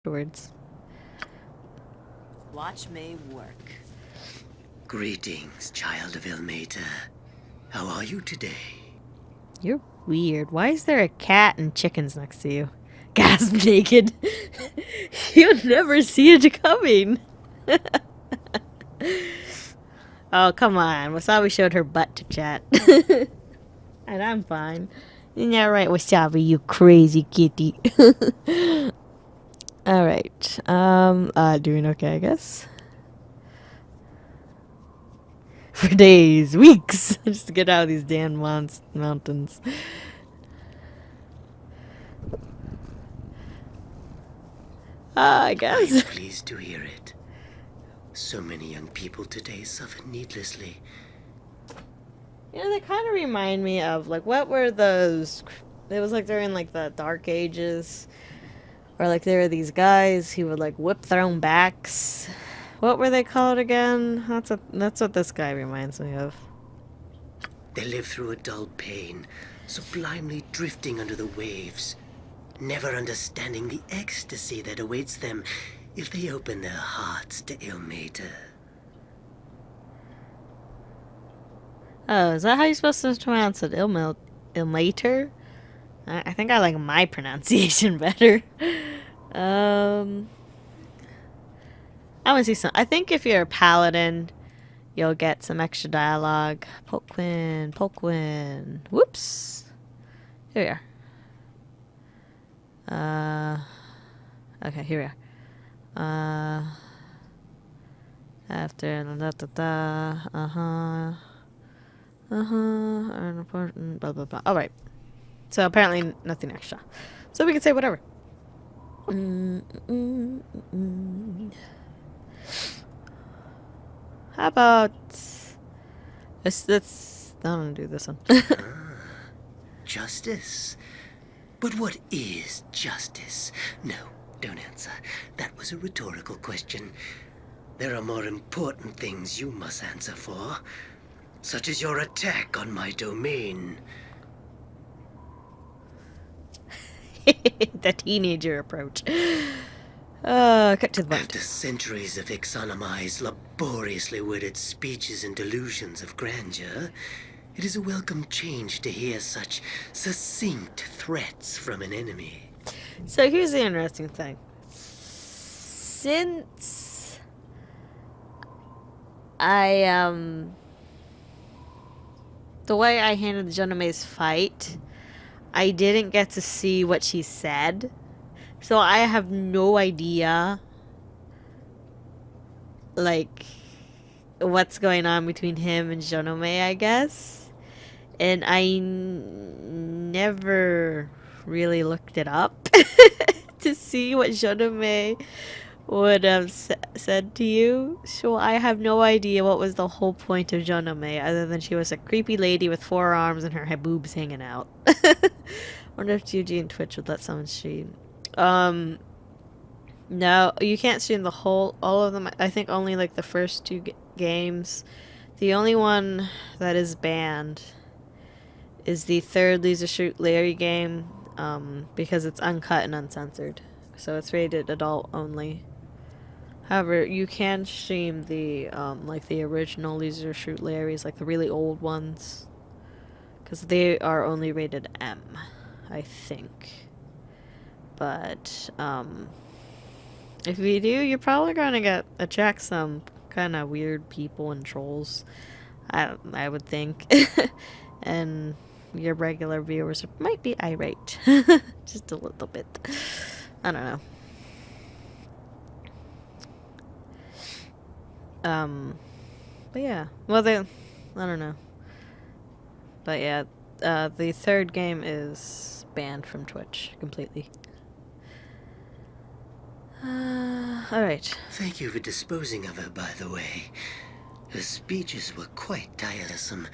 afterwards. Watch me work. Greetings, child of Ilmater. How are you today? You're weird. Why is there a cat and chickens next to you? Gasp naked. You'd never see it coming. Oh, come on. Wasabi showed her butt to chat. And I'm fine. Yeah, right, Wasabi, you crazy kitty. Alright. Doing okay, I guess. For days, weeks, just to get out of these damn mountains. I I'm guess. pleased to hear it. So many young people today suffer needlessly. You know, they kind of remind me of, like, what were those... It was, like, during, like, the Dark Ages. Or, like, there were these guys who would, like, whip their own backs. What were they called again? That's what this guy reminds me of. They live through a dull pain, sublimely drifting under the waves, never understanding the ecstasy that awaits them if they open their hearts to Ilmater. Oh, is that how you're supposed to pronounce it? Ilmater? I think I like my pronunciation better. I want to see some. I think if you're a paladin, you'll get some extra dialogue. Polkwin, Polkwin. Whoops. Here we are. Okay, here we are. After da da da. An important blah blah blah. All right. So apparently nothing extra. So we can say whatever. How about let's I'm gonna do this one. Justice? But what is justice? No, don't answer. That was a rhetorical question. There are more important things you must answer for, such as your attack on my domain. The teenager approach. Cut to the point. After centuries of Ixanamai's laboriously worded speeches and delusions of grandeur, it is a welcome change to hear such succinct threats from an enemy. So here's the interesting thing. Since the way I handled Joname's fight, I didn't get to see what she said. So I have no idea, like, what's going on between him and Jonome, I guess. And I never really looked it up to see what Jonome would have said to you. So I have no idea what was the whole point of Jonome, other than she was a creepy lady with 4 arms and her boobs hanging out. Wonder if Yuji and Twitch would let someone stream. No, you can't stream all of them. I think only like the first 2 games. The only one that is banned is the 3rd Laser Shoot Larry game, because it's uncut and uncensored. So it's rated adult only. However, you can stream the, like the original Laser Shoot Larrys, like the really old ones. Because they are only rated M, I think. But, if you do, you're probably gonna attract some kind of weird people and trolls. I would think. And your regular viewers might be irate. Just a little bit. I don't know. But yeah. Well, I don't know. But yeah, the 3rd game is banned from Twitch completely. Alright. Thank you for disposing of her, by the way. Her speeches were quite tiresome,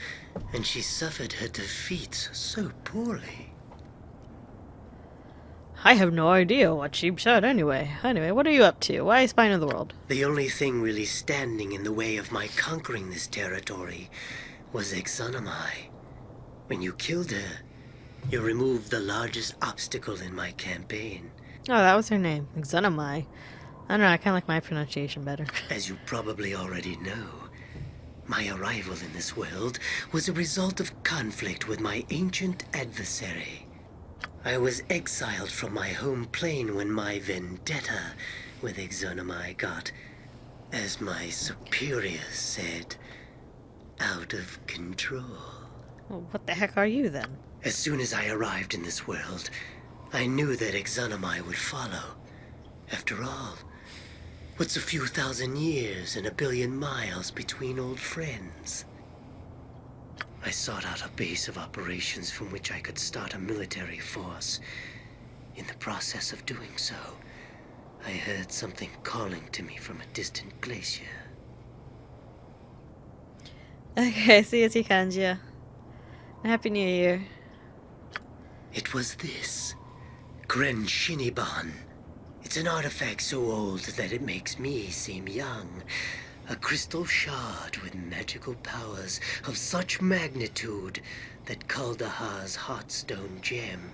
and she suffered her defeats so poorly. I have no idea what she said anyway. Anyway, what are you up to? Why Spine of the World? The only thing really standing in the way of my conquering this territory was Ixanamai. When you killed her, you removed the largest obstacle in my campaign. Oh, that was her name. Xenomai. I don't know, I kind of like my pronunciation better. As you probably already know, my arrival in this world was a result of conflict with my ancient adversary. I was exiled from my home plane when my vendetta with Exonomai got, as my superiors said, out of control. Well, what the heck are you then? As soon as I arrived in this world, I knew that Exonomai would follow. After all, what's a few thousand years and a billion miles between old friends? I sought out a base of operations from which I could start a military force. In the process of doing so, I heard something calling to me from a distant glacier. Okay, see you, Kanjia. Happy New Year. It was this. Gren Shiniban. It's an artifact so old that it makes me seem young. A crystal shard with magical powers of such magnitude that Kaldahar's Heartstone gem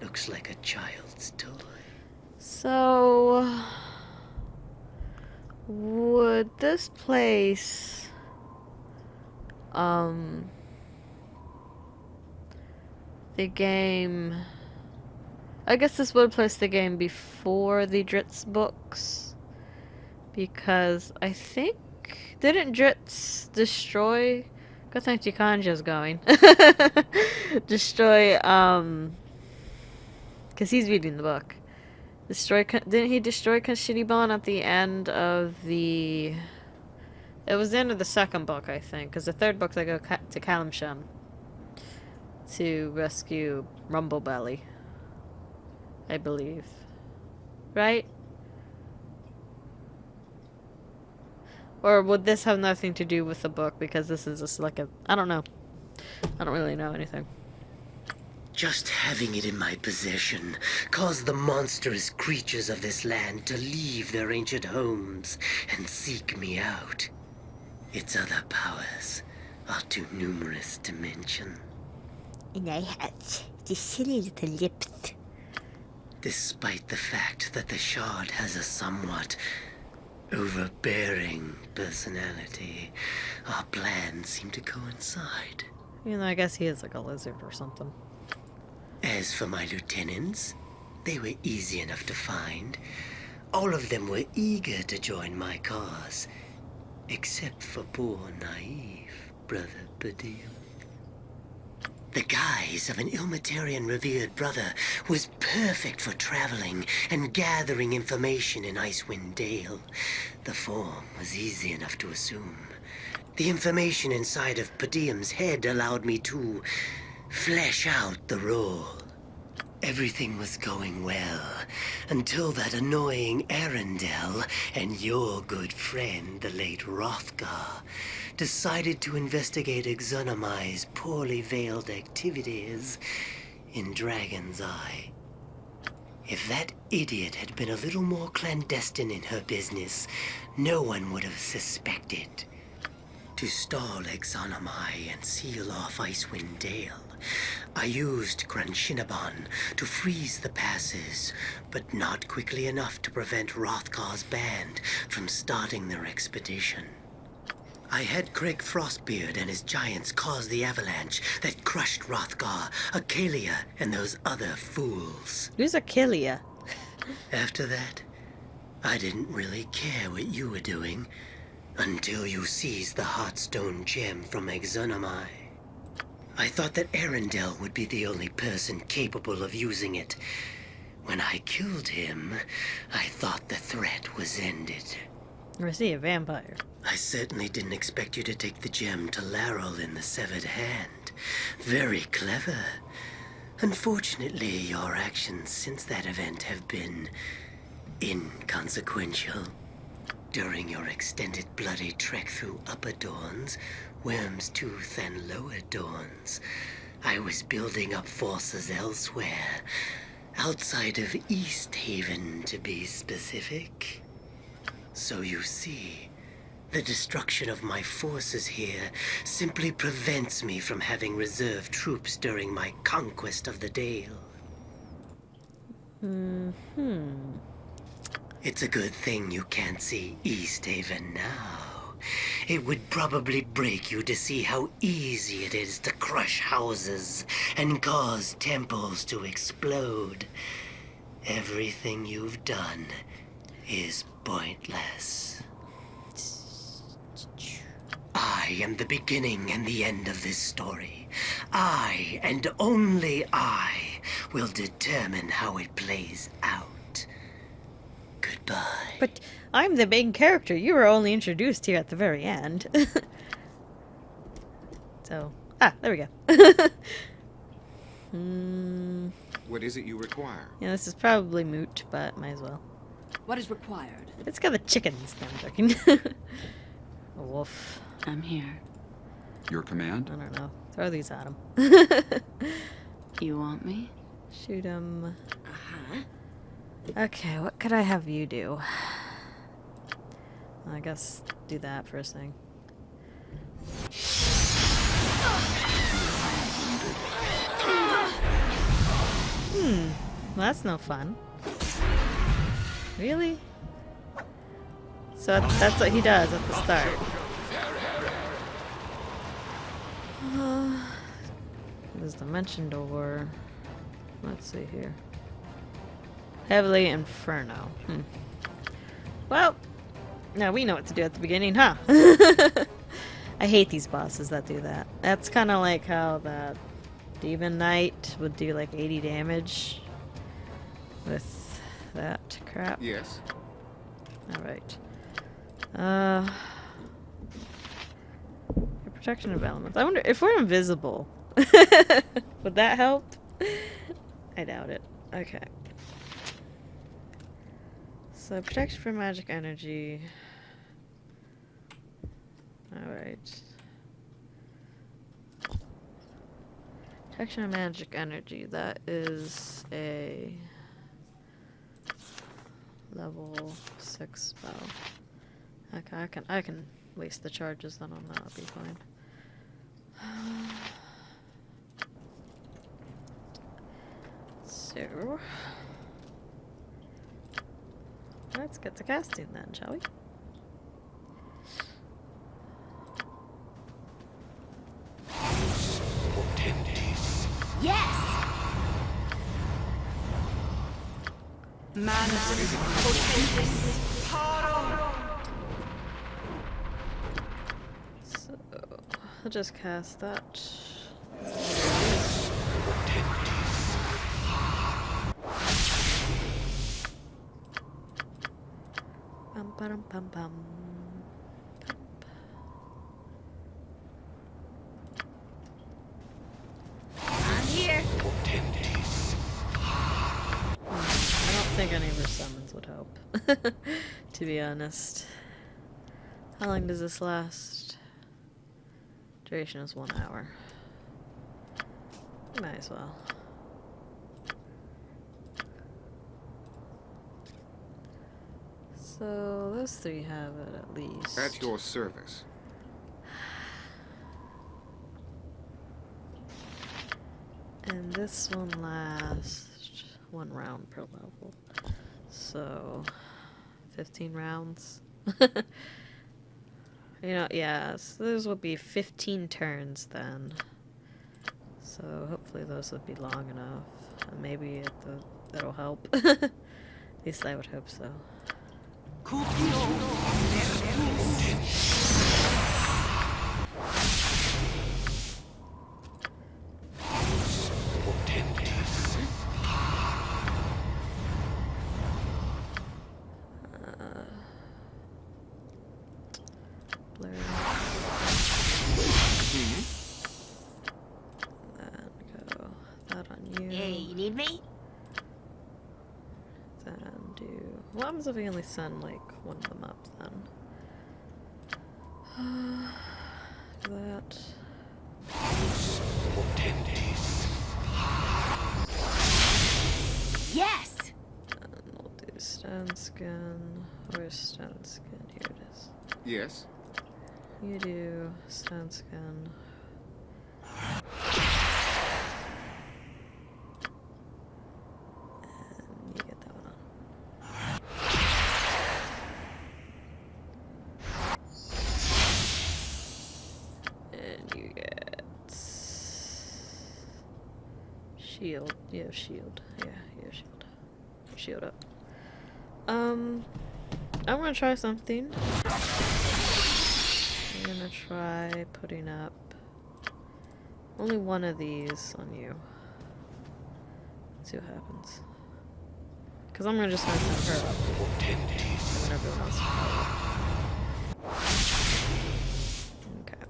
looks like a child's toy. So, would this place, the game, I guess this would place the game before the Dritz books, because I think, didn't Dritz destroy, good thing Tikanja's going, destroy, because he's reading the book. Didn't he destroy Kashiribon at the end of the... It was the end of the second book, I think. Because the third book, they go to Kalimshan to rescue Rumblebelly. I believe. Right? Or would this have nothing to do with the book? Because this is just like a... I don't know. I don't really know anything. Just having it in my possession caused the monstrous creatures of this land to leave their ancient homes and seek me out. Its other powers are too numerous to mention. And I had the silly little lips. Despite the fact that the shard has a somewhat overbearing personality, our plans seem to coincide. You know, I guess he is like a lizard or something. As for my lieutenants, they were easy enough to find. All of them were eager to join my cause, except for poor, naive Brother Badim. The guise of an Ilmatarian revered brother was perfect for traveling and gathering information in Icewind Dale. The form was easy enough to assume. The information inside of Padium's head allowed me to flesh out the role. Everything was going well until that annoying Arendelle and your good friend, the late Hrothgar, decided to investigate Exonomai's poorly veiled activities in Dragon's Eye. If that idiot had been a little more clandestine in her business, no one would have suspected. To stall Exonomai and seal off Icewind Dale, I used Grunshinaban to freeze the passes, but not quickly enough to prevent Hrothgar's band from starting their expedition. I had Craig Frostbeard and his giants cause the avalanche that crushed Hrothgar, Acalia, and those other fools. Who's Acalia? After that, I didn't really care what you were doing, until you seized the Heartstone gem from Exonomai. I thought that Arendelle would be the only person capable of using it. When I killed him, I thought the threat was ended. Or is he a vampire? I certainly didn't expect you to take the gem to Laurel in the Severed Hand. Very clever. Unfortunately, your actions since that event have been inconsequential. During your extended bloody trek through Upper Dawns, Worm's Tooth, and Lower Dawns, I was building up forces elsewhere, outside of East Haven to be specific. So you see, the destruction of my forces here simply prevents me from having reserve troops during my conquest of the Dale. It's a good thing you can't see East Haven now. It would probably break you to see how easy it is to crush houses and cause temples to explode. Everything you've done is pointless. I am the beginning and the end of this story. I, and only I, will determine how it plays out. Goodbye. But I'm the main character. You were only introduced here at the very end. So, there we go. What is it you require? Yeah, this is probably moot, but might as well. What is required? It's got the chickens. No, I'm joking. A wolf. I'm here. Your command? I don't know. Throw these at him. You want me? Shoot him. Uh-huh. Okay, what could I have you do? I guess do that first thing. Well, that's no fun. Really? So that's what he does at the start. There's Dimension Door. Let's see here. Heavily Inferno. Well, now we know what to do at the beginning, huh? I hate these bosses that do that. That's kind of like how that Demon Knight would do like 80 damage with that crap. Yes. Alright. Protection of elements. I wonder if we're invisible. Would that help? I doubt it. Okay. So protection from magic energy. Alright. Protection of magic energy. That is a level 6 spell. Okay, I can waste the charges then on that. I'll be fine. So let's get to casting then, shall we? Yes! So I'll just cast that. Bum bum bum bum. I'm here. I don't think any of her summons would help. To be honest. How long does this last? Duration is 1 hour. Might as well. So those three have it at least. At your service. And this one lasts 1 round per level. So 15 rounds. You know, yeah, so those would be 15 turns then. So hopefully those would be long enough. And maybe that'll help. At least I would hope so. Blur. Then go that on you. Hey, you need me? Then do. What happens if we only send like one of them up then? That. Yes! And we'll do stone skin. Where's stone skin? Here it is. Yes. You do stone skin. And Shield. Yeah, shield. Yeah, shield. Shield up. I'm gonna try something. I'm gonna try putting up only one of these on you. See what happens. Because I'm just gonna send her up. And then everyone else can follow. Okay.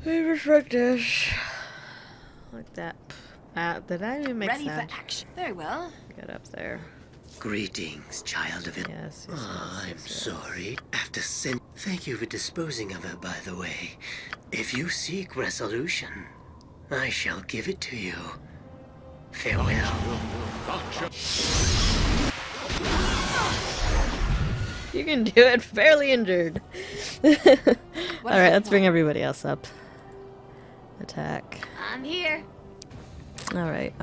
Favorite like this. Like that. Did I even make Ready sense? for action. Very well. Get up there. Greetings, child of it. Yes, I'm sorry. After sin. Thank you for disposing of her, by the way. If you seek resolution, I shall give it to you. Farewell. You can do it fairly injured. Alright, let's bring everybody else up. Attack. I'm here. Alright,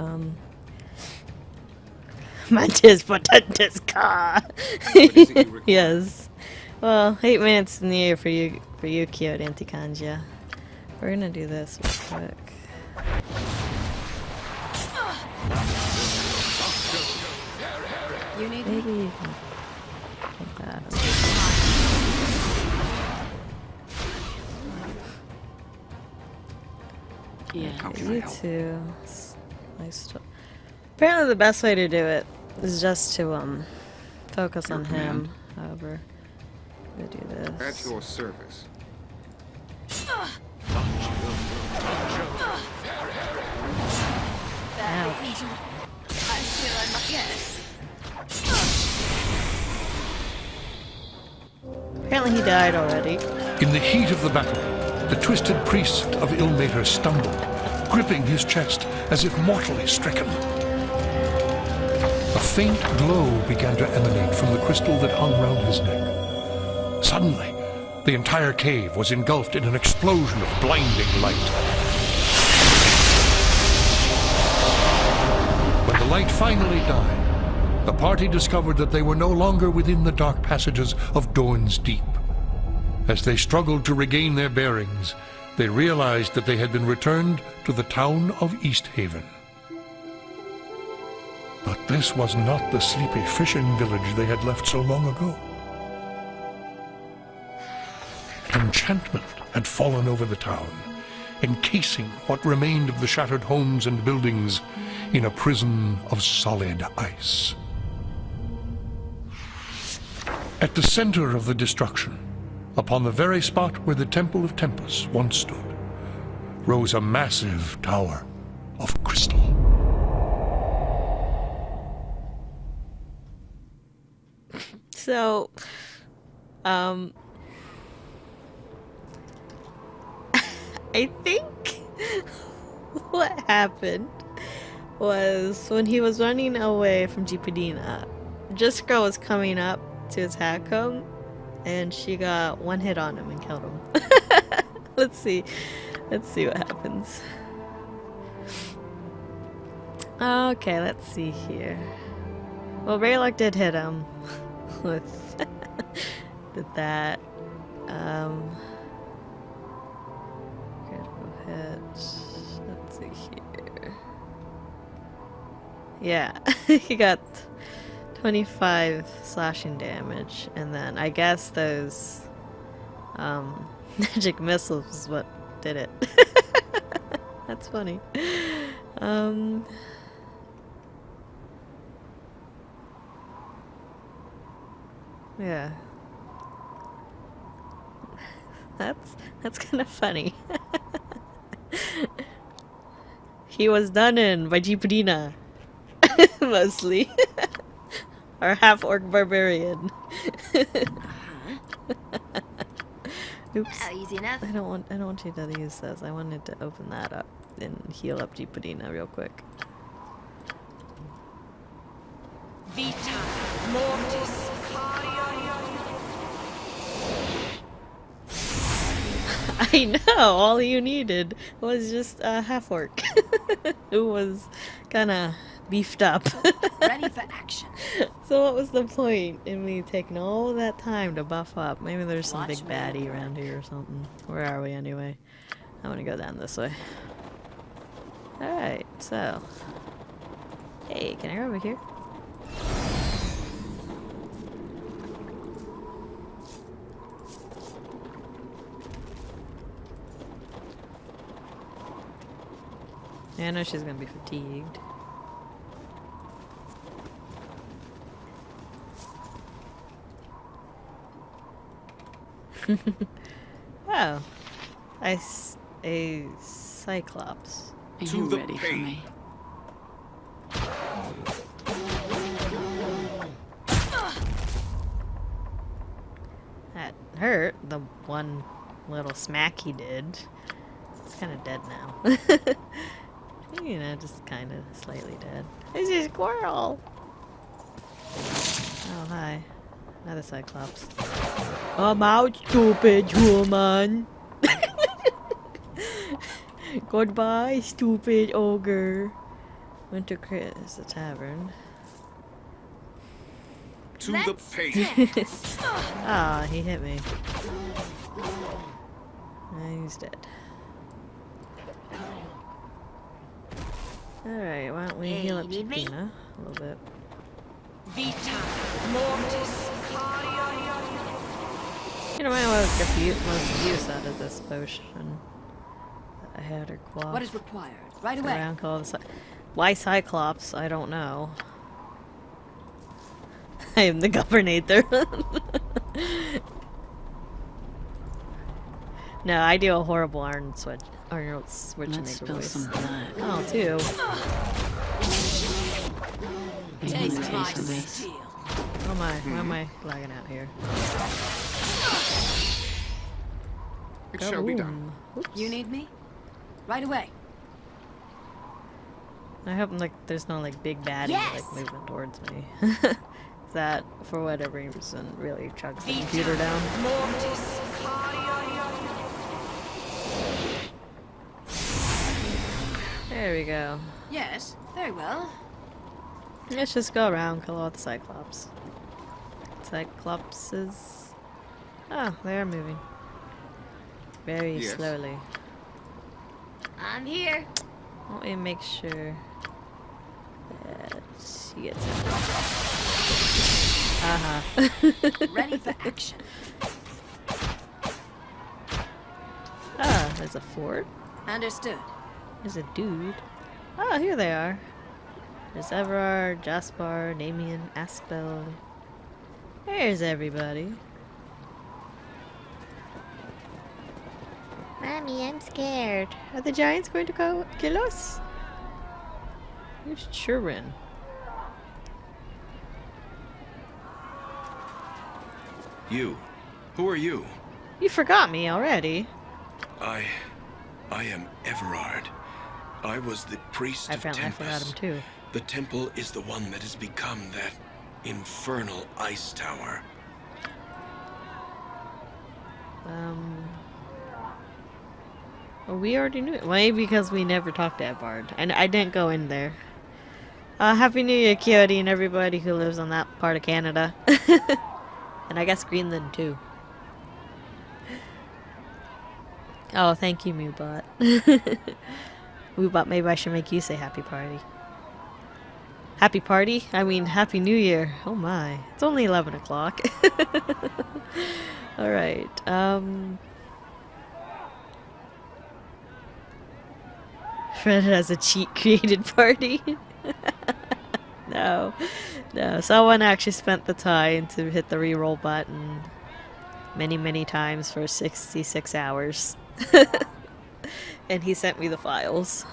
Mantis Potentis Ka! What is it you require? Yes. Well, 8 minutes in the air for you, cute Anti-Kanja. We're gonna do this real quick. You need Maybe me? you can take that. Yeah. How can I You help? too. Nice. Apparently, the best way to do it is just to focus Your on command. him. However, I'm gonna do At this. your service. Ouch. I feel I'm not yes. Apparently, he died already. In the heat of the battle, the twisted priest of Ilmater stumbled, gripping his chest as if mortally stricken. A faint glow began to emanate from the crystal that hung round his neck. Suddenly, the entire cave was engulfed in an explosion of blinding light. When the light finally died, the party discovered that they were no longer within the dark passages of Dorn's Deep. As they struggled to regain their bearings, they realized that they had been returned to the town of East Haven. But this was not the sleepy fishing village they had left so long ago. Enchantment had fallen over the town, encasing what remained of the shattered homes and buildings in a prison of solid ice. At the center of the destruction, upon the very spot where the Temple of Tempus once stood, rose a massive tower of crystal. So, I think what happened was when he was running away from Jeepidina, Jiska was coming up to attack him, and she got one hit on him and killed him. Let's see what happens. Okay, let's see here. Well, Raylock did hit him with did that. Critical hit. Let's see here. Yeah, he got 25 slashing damage, and then I guess those magic missiles is what did it. That's funny. Yeah. That's kind of funny. He was done in by Jeepidina. Mostly. Or half-orc barbarian. Oops. Easy enough. I don't want you to use this. I wanted to open that up and heal up Jeepidina real quick. Vita Mortis. I know, all you needed was just a half-orc who was kinda beefed up. Ready for action. So what was the point in me taking all that time to buff up? Maybe there's some Watch big me. baddie around here or something. Where are we anyway? I want to go down this way. Alright, so. Hey, can I go over here? Yeah, I know she's gonna be fatigued. Oh, a cyclops. Are To you the ready for pain. me? That hurt. The one little smack he did. It's kind of dead now. You know, just kind of slightly dead. It's a squirrel. Oh hi, another cyclops. I'm out, stupid woman. Goodbye, stupid ogre. Winter Crit is the tavern. To the pain. Ah, he hit me. He's dead. Alright, why don't we Hey, heal up you need me? Tina a little bit. Vita Mortis. You know, I was get most use out of this potion. I had her quaff. What is required? Right away. Around called why Cyclops? I don't know. I am the governor. No, I do a horrible Arnold Let's Schwarzenegger spill voice. some blood. Oh, too. You want a Taste my taste of this? steel. Oh my, why am I lagging out here? It shall be done. Kaboom. Oops. You need me? Right away. I hope like there's no like big baddie Yes! like moving towards me. That for whatever reason really chugs the computer down. Mortis. There we go. Yes, very well. Let's just go around, kill all the Cyclops. Cyclopses. Oh, they are moving. Very Yes. slowly. I'm here. Let me make sure that she gets it. Ready for action. Ah, there's a fort. Understood. There's a dude. Oh, here they are. There's Everard, Jaspar, Damien, Aspel. There's everybody. Mommy, I'm scared. Are the giants going to go kill us? Who's Churin? You. Who are you? You forgot me already. I am Everard. I was the priest of Apparently I forgot Tempest. him too. The temple is the one that has become that infernal ice tower. Well, we already knew it. Maybe because we never talked to Everard. And I didn't go in there. Happy New Year, Coyote, and everybody who lives on that part of Canada. And I guess Greenland, too. Oh, thank you, Moobot. Moobot, maybe I should make you say happy party. Happy party? I mean, Happy New Year. Oh my. It's only 11 o'clock. Alright, Fred has a cheat created party. No. No, someone actually spent the time to hit the reroll button many, many times for 66 hours. And he sent me the files.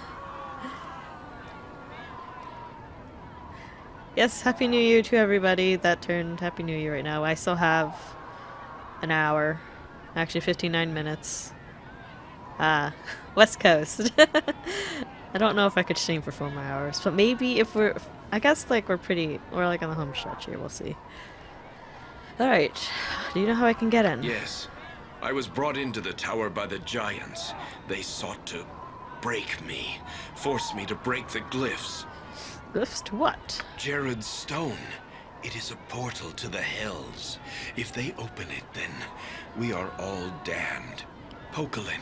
Yes, Happy New Year to everybody that turned Happy New Year right now. I still have an hour. Actually, 59 minutes. West Coast. I don't know if I could stream for 4 more hours, but maybe if we're... I guess, like, we're like on the home stretch here. We'll see. Alright. Do you know how I can get in? Yes. I was brought into the tower by the giants. They sought to break me, force me to break the glyphs. Glyphs to what? Jared's stone. It is a portal to the hells. If they open it, then we are all damned. Pokelin,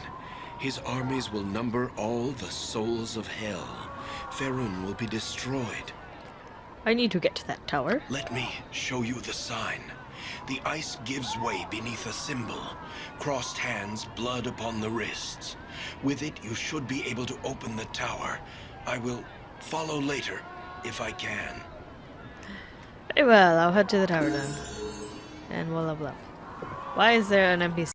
His armies will number all the souls of hell. Faerun will be destroyed. I need to get to that tower. Let me show you the sign. The ice gives way beneath a symbol. Crossed hands, blood upon the wrists. With it, you should be able to open the tower. I will follow later, if I can. Very well, I'll head to the tower then. And we'll level up. Why is there an NPC